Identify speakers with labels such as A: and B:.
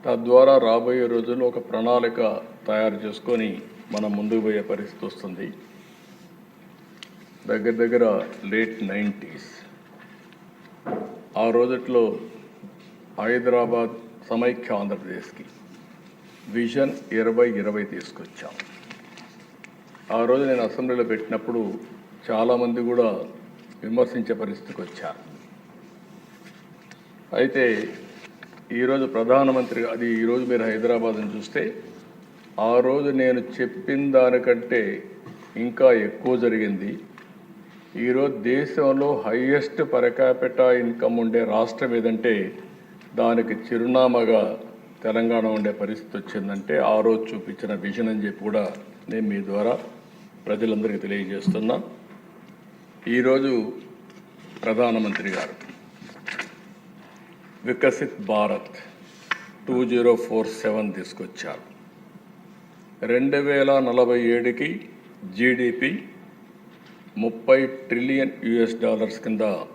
A: తద్వారా రాబోయే రోజుల్లో ఒక ప్రణాళిక తయారు చేసుకొని మనం ముందుకు పోయే పరిస్థితి వస్తుంది. దగ్గర లేట్ 90s ఆ రోజుట్లో హైదరాబాద్ సమైక్య ఆంధ్రప్రదేశ్కి విజన్ 2020 తీసుకొచ్చాం. ఆ రోజు నేను అసెంబ్లీలో పెట్టినప్పుడు చాలామంది కూడా విమర్శించే పరిస్థితికి వచ్చారు. అయితే ఈరోజు ప్రధానమంత్రి అది ఈరోజు మీరు హైదరాబాద్ని చూస్తే ఆ రోజు నేను చెప్పిన దానికంటే ఇంకా ఎక్కువ జరిగింది. ఈరోజు దేశంలో హైయెస్ట్ పర్ క్యాపిటా ఇన్కమ్ ఉండే రాష్ట్రం ఏదంటే దానికి చిరునామాగా తెలంగాణ ఉండే పరిస్థితి వచ్చిందంటే ఆ రోజు చూపించిన విజన్ అని చెప్పి కూడా నేను మీ ద్వారా ప్రజలందరికీ తెలియజేస్తున్నా. ఈరోజు ప్రధానమంత్రి గారు వికసిత్ భారత్ 2047 తీసుకొచ్చారు. 2047కి జీడిపి $30 ట్రిలియన్ కింద